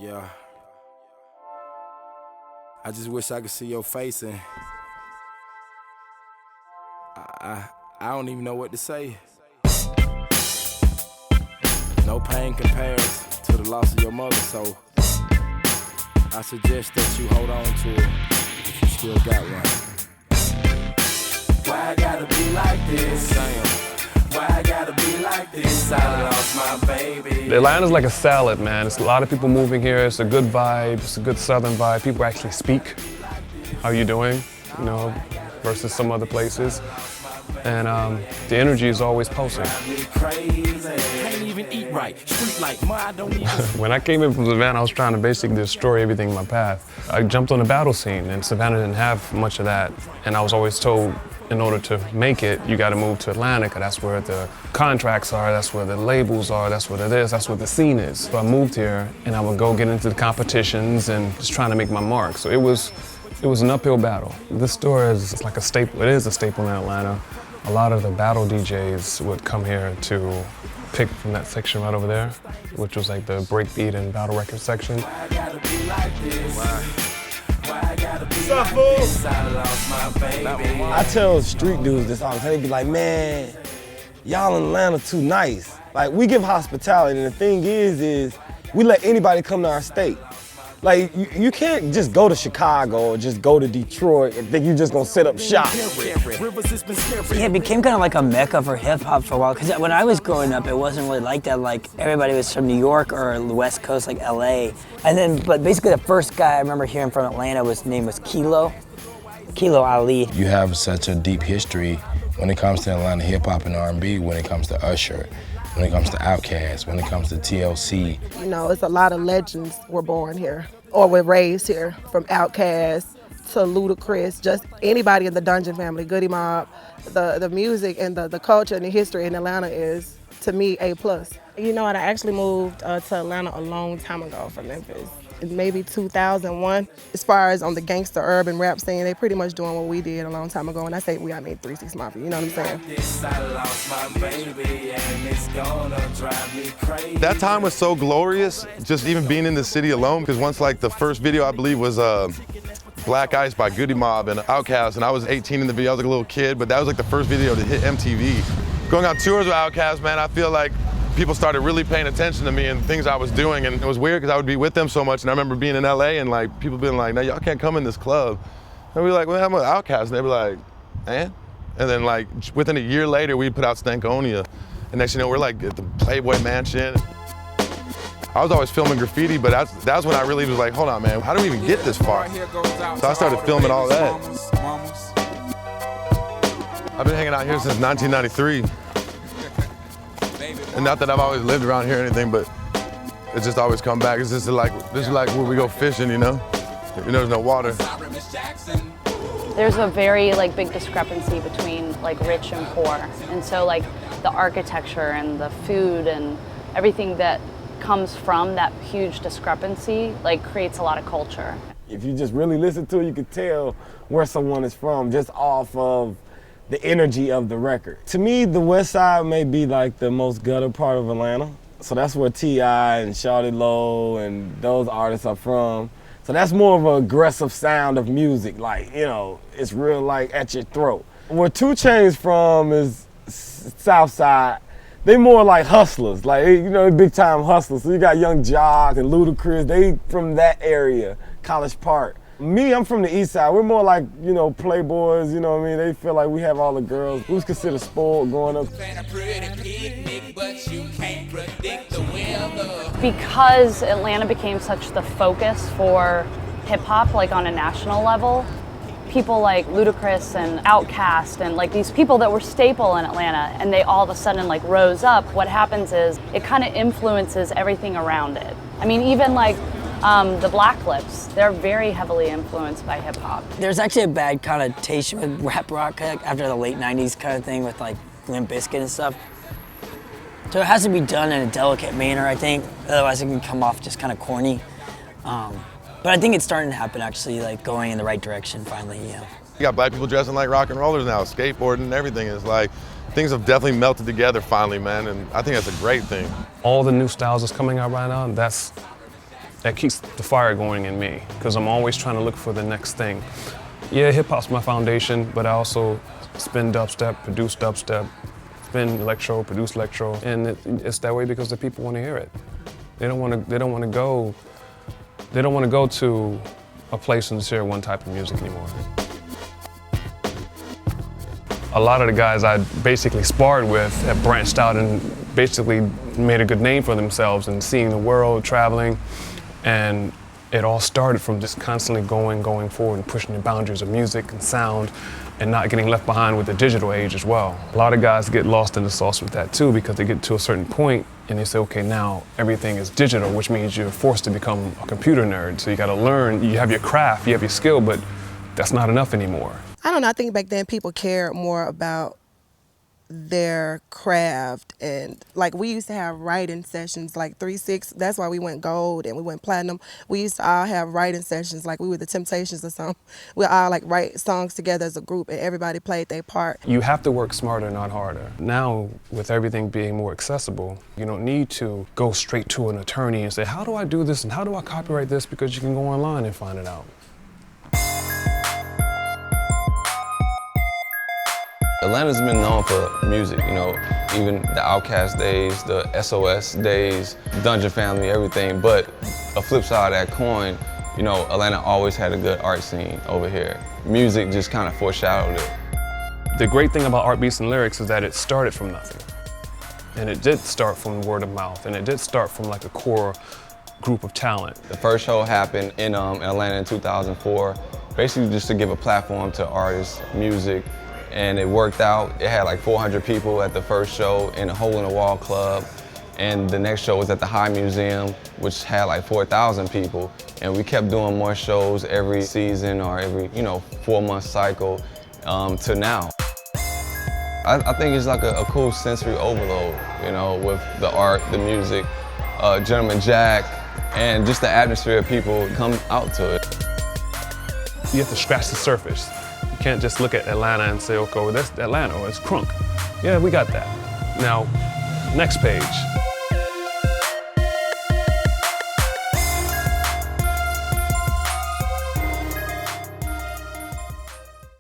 Yeah. I just wish I could see your face, and I don't even know what to say. No pain compares to the loss of your mother, so I suggest that you hold on to it if you still got one. Why I gotta be like this? Why I gotta be like this? I lost my baby. Atlanta's like a salad, man. It's a lot of people moving here. It's a good vibe. It's a good southern vibe. People actually speak. How you doing? You know, versus some other places. And the energy is always pulsing. When I came in from Savannah, I was trying to basically destroy everything in my path. I jumped on the battle scene, and Savannah didn't have much of that. And I was always told, in order to make it, you got to move to Atlanta, because that's where the contracts are, that's where the labels are, that's what it is, that's what the scene is. So I moved here, and I would go get into the competitions and just trying to make my mark. So it was an uphill battle. This store is like a staple. It is a staple in Atlanta. A lot of the battle DJs would come here to pick from that section right over there, which was like the breakbeat and battle record section. I tell street dudes this all the time. They be like, man, y'all in Atlanta too nice. Like, we give hospitality, and the thing is we let anybody come to our state. Like, you can't just go to Chicago or just go to Detroit and think you're just gonna set up shop. Yeah, it became kind of like a mecca for hip hop for a while, because when I was growing up, it wasn't really like that. Like, everybody was from New York or the West Coast, like LA. And then, but basically the first guy I remember hearing from Atlanta was Kilo Ali. You have such a deep history when it comes to Atlanta hip hop and R&B, when it comes to Usher, when it comes to OutKast, when it comes to TLC. You know, it's a lot of legends were born here, or were raised here, from OutKast to Ludacris, just anybody in the Dungeon family, Goody Mob. The music and the culture and the history in Atlanta is, to me, A+. You know what, I actually moved to Atlanta a long time ago from Memphis. Maybe 2001. As far as on the gangster urban rap scene, they pretty much doing what we did a long time ago. And I say I made 3 6 Mafia, you know what I'm saying? That time was so glorious, just even being in the city alone, because once like the first video I believe was Black Ice by Goody Mob and OutKast, and I was 18 in the video, I was like a little kid, but that was like the first video to hit MTV. Going on tours with OutKast, man, I feel like people started really paying attention to me and things I was doing, and it was weird because I would be with them so much, and I remember being in LA and like people being like, no, y'all can't come in this club. And we were like, well, I'm with OutKast, and they were like, and then like within a year later, we put out Stankonia, and next you know, we're like at the Playboy Mansion. I was always filming graffiti, but that's when I really was like, hold on, man, how do we even get this far? So I started filming all that. I've been hanging out here since 1993. And not that I've always lived around here or anything, but it's just always come back. It's just like, this is like where we go fishing, you know? There's no water. There's a very like big discrepancy between like rich and poor. And so like the architecture and the food and everything that comes from that huge discrepancy like creates a lot of culture. If you just really listen to it, you can tell where someone is from just off of the energy of the record. To me, the West Side may be like the most gutter part of Atlanta. So that's where T.I. and Shawty Low and those artists are from. So that's more of an aggressive sound of music, like, you know, it's real like at your throat. Where 2 Chainz from is South Side. They more like hustlers, like, you know, big time hustlers. So you got Young Jock and Ludacris, they from that area, College Park. Me, I'm from the East Side. We're more like, you know, playboys, you know what I mean? They feel like we have all the girls. We was considered spoiled growing up. Because Atlanta became such the focus for hip hop, like on a national level, people like Ludacris and OutKast and like these people that were staple in Atlanta, and they all of a sudden like rose up, what happens is it kind of influences everything around it. I mean, even like the Black Lips, they're very heavily influenced by hip hop. There's actually a bad connotation with rap rock after the late 90s kind of thing with like Limp Bizkit and stuff. So it has to be done in a delicate manner, I think. Otherwise it can come off just kind of corny. But I think it's starting to happen actually, like going in the right direction finally, you know. You got black people dressing like rock and rollers now, skateboarding and everything. It's like, things have definitely melted together finally, man, and I think that's a great thing. All the new styles that's coming out right now, that's that keeps the fire going in me, because I'm always trying to look for the next thing. Yeah, hip hop's my foundation, but I also spin dubstep, produce dubstep, spin electro, produce electro, and it's that way because the people want to hear it. They don't want to go to a place and just hear one type of music anymore. A lot of the guys I basically sparred with have branched out and basically made a good name for themselves and seeing the world, traveling, and it all started from just constantly going forward and pushing the boundaries of music and sound and not getting left behind with the digital age as well. A lot of guys get lost in the sauce with that too, because they get to a certain point and they say, okay, now everything is digital, which means you're forced to become a computer nerd. So you gotta learn, you have your craft, you have your skill, but that's not enough anymore. I don't know, I think back then people cared more about their craft, and like we used to have writing sessions like 3-6. That's why we went gold and we went platinum. We used to all have writing sessions like we were the Temptations or something. We all like write songs together as a group and everybody played their part. You have to work smarter, not harder. Now, with everything being more accessible, you don't need to go straight to an attorney and say, how do I do this and how do I copyright this? Because you can go online and find it out. Atlanta's been known for music, you know, even the OutKast days, the SOS days, Dungeon Family, everything. But a flip side of that coin, you know, Atlanta always had a good art scene over here. Music just kind of foreshadowed it. The great thing about Art Beats and Lyrics is that it started from nothing. And it did start from word of mouth, and it did start from like a core group of talent. The first show happened in Atlanta in 2004, basically just to give a platform to artists, music, and it worked out. It had like 400 people at the first show in a hole-in-the-wall club, and the next show was at the High Museum, which had like 4,000 people, and we kept doing more shows every season or every 4-month cycle to now. I think it's like a cool sensory overload, you know, with the art, the music, Gentleman Jack, and just the atmosphere of people come out to it. You have to scratch the surface. You can't just look at Atlanta and say, okay, well, that's Atlanta or it's crunk. Yeah, we got that. Now, next page.